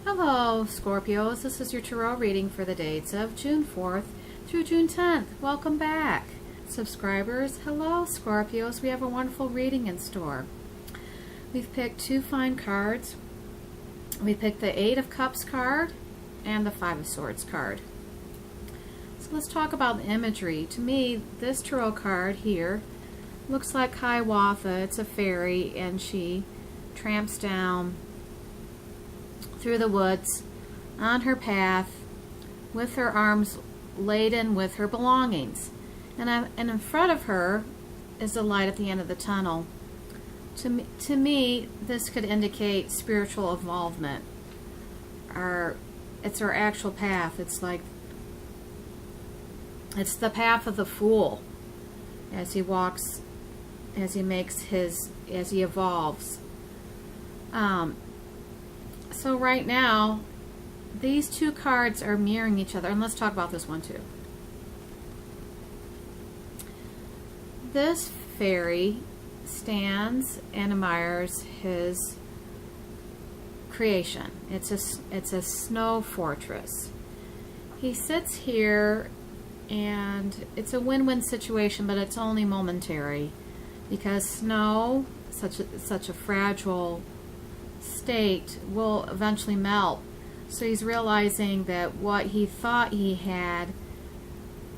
Hello, Scorpios. This is your tarot reading for the dates of June 4th through June 10th. Welcome back. Subscribers, hello, Scorpios. We have a wonderful reading in store. We've picked two fine cards. We picked the Eight of Cups card and the Five of Swords card. So let's talk about the imagery. To me, this tarot card here looks like Hiawatha. It's a fairy, and she tramps down through the woods on her path with her arms laden with her belongings. And in front of her is the light at the end of the tunnel. To me, this could indicate spiritual involvement. It's our actual path. It's the path of the fool as he walks, as he evolves. So right now, these two cards are mirroring each other. And let's talk about this one too. This fairy stands and admires his creation. It's a snow fortress. He sits here, and it's a win-win situation, but it's only momentary, because snow, such a fragile state, will eventually melt. So he's realizing that what he thought he had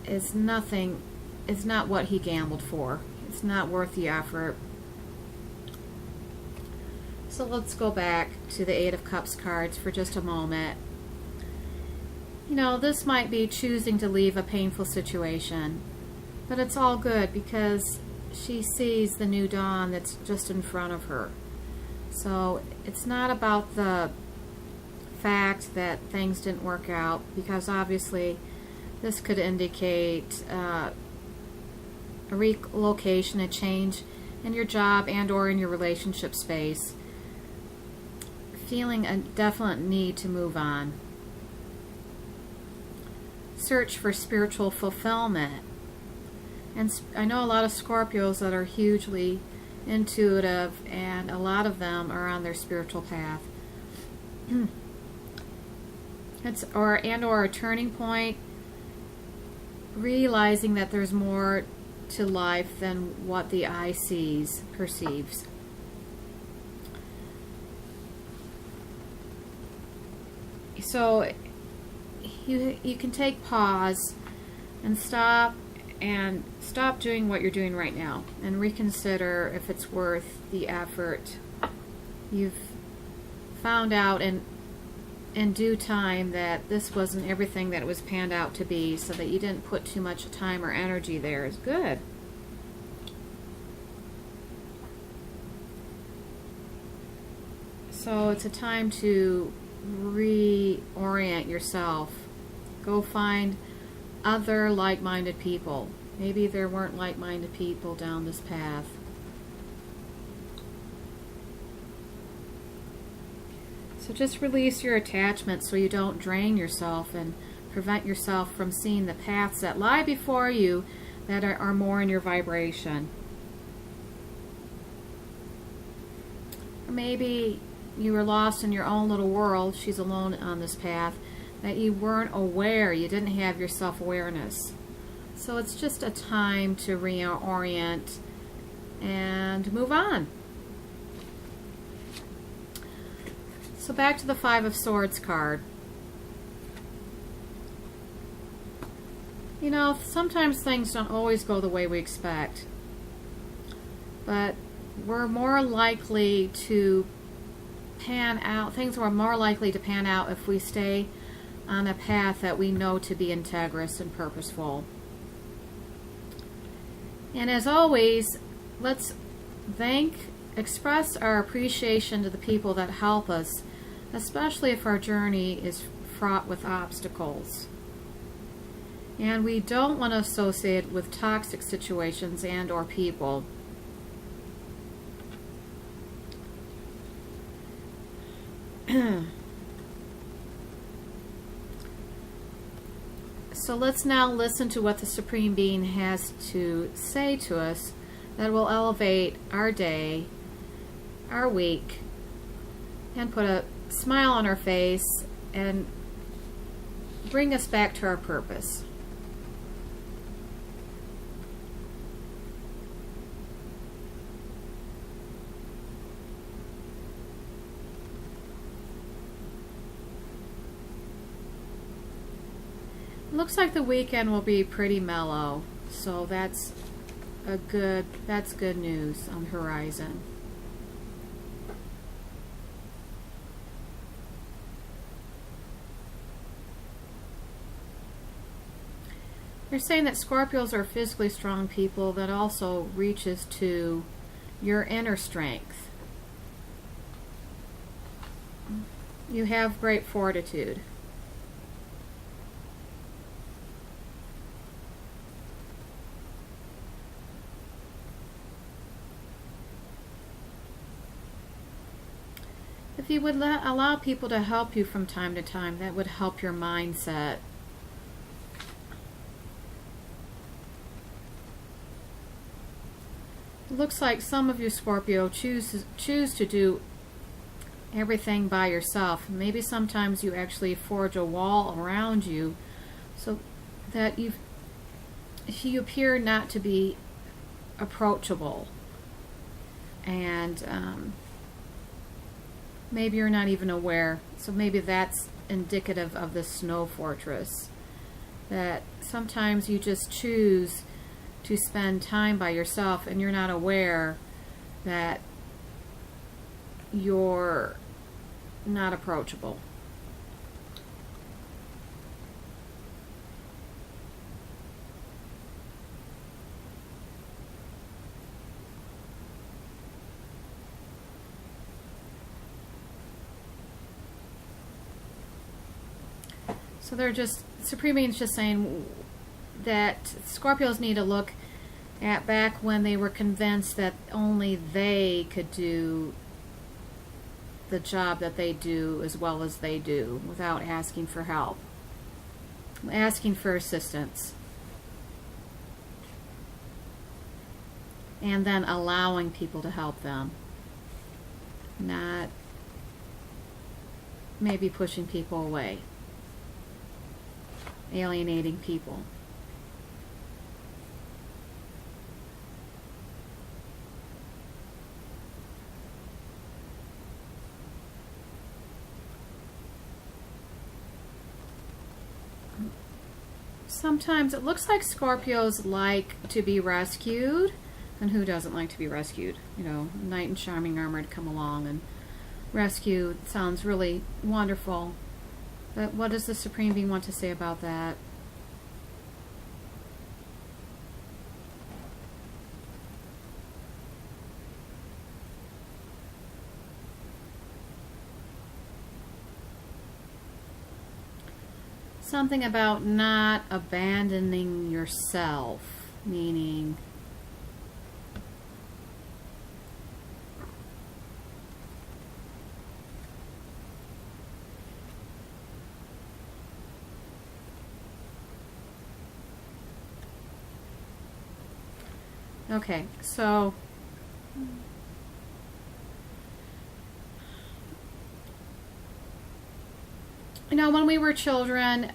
is not what he gambled for. It's not worth the effort. So let's go back to the Eight of Cups cards for just a moment. You know, this might be choosing to leave a painful situation, but it's all good because she sees the new dawn that's just in front of her. So it's not about the fact that things didn't work out, because obviously this could indicate a relocation, a change in your job and or in your relationship space, feeling a definite need to move on. Search for spiritual fulfillment. And I know a lot of Scorpios that are hugely intuitive, and a lot of them are on their spiritual path. or a turning point, realizing that there's more to life than what the eye perceives. So you can take pause and stop doing what you're doing right now and reconsider if it's worth the effort. You've found out in due time that this wasn't everything that it was panned out to be, so that you didn't put too much time or energy there is good. So it's a time to reorient yourself. Go find other like-minded people. Maybe there weren't like-minded people down this path. So just release your attachment so you don't drain yourself and prevent yourself from seeing the paths that lie before you that are more in your vibration. Or maybe you were lost in your own little world. She's alone on this path, that you weren't aware, you didn't have your self-awareness. So it's just a time to reorient and move on. So back to the Five of Swords card. You know, sometimes things don't always go the way we expect, but we're more likely to pan out. Things are more likely to pan out if we stay on a path that we know to be integrous and purposeful. And as always, let's express our appreciation to the people that help us, especially if our journey is fraught with obstacles. And we don't want to associate with toxic situations and or people. So let's now listen to what the Supreme Being has to say to us that will elevate our day, our week, and put a smile on our face and bring us back to our purpose. Looks like the weekend will be pretty mellow, so that's good news on the horizon. They're saying that Scorpios are physically strong people that also reaches to your inner strength. You have great fortitude. If you would allow people to help you from time to time, that would help your mindset. It looks like some of you Scorpio choose to do everything by yourself. Maybe sometimes you actually forge a wall around you so that you appear not to be approachable. And maybe you're not even aware. So maybe that's indicative of the snow fortress. That sometimes you just choose to spend time by yourself and you're not aware that you're not approachable. So they're just, Supreme Being's just saying that Scorpios need to look at back when they were convinced that only they could do the job that they do as well as they do without asking for help, asking for assistance, and then allowing people to help them, not maybe pushing people away, alienating people. Sometimes it looks like Scorpios like to be rescued, and who doesn't like to be rescued? You know, knight in shining armor to come along and rescue. It sounds really wonderful. But what does the Supreme Being want to say about that? Something about not abandoning yourself, meaning okay, so you know, when we were children,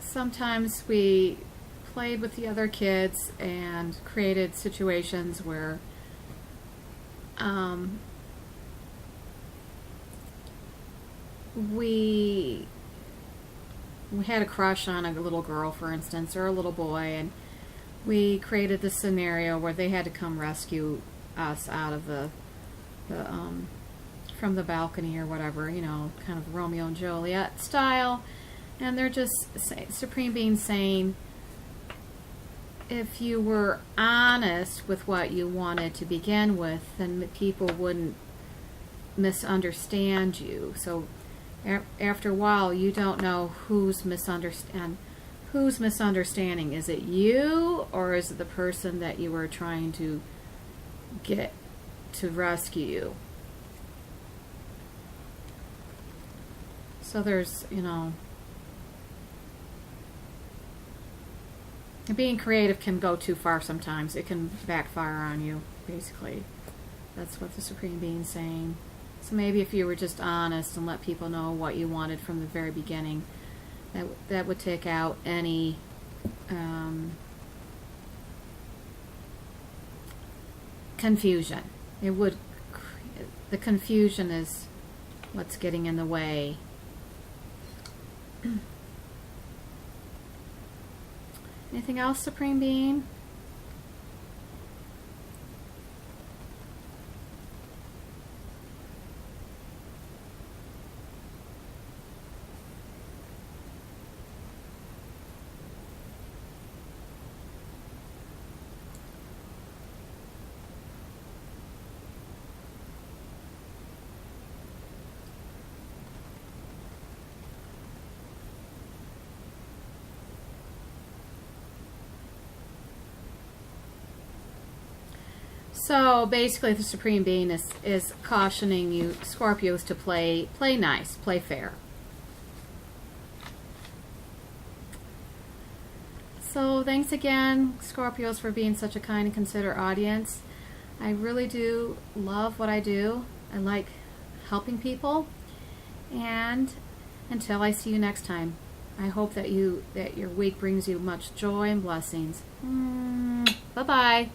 sometimes we played with the other kids and created situations where we had a crush on a little girl, for instance, or a little boy, and we created this scenario where they had to come rescue us out of the from the balcony or whatever, you know, kind of Romeo and Juliet style. And they're just Supreme Being saying, if you were honest with what you wanted to begin with, then people wouldn't misunderstand you. So after a while, you don't know who's misunderstanding. Is it you, or is it the person that you were trying to get to rescue you? So there's, you know, being creative can go too far sometimes. It can backfire on you, basically. That's what the Supreme Being's saying. So maybe if you were just honest and let people know what you wanted from the very beginning, that would take out any confusion. It would. The confusion is what's getting in the way. Anything else, Supreme Being? So basically the Supreme Being is cautioning you, Scorpios, to play nice, play fair. So thanks again, Scorpios, for being such a kind and considerate audience. I really do love what I do. I like helping people. And until I see you next time, I hope that your week brings you much joy and blessings. Bye-bye.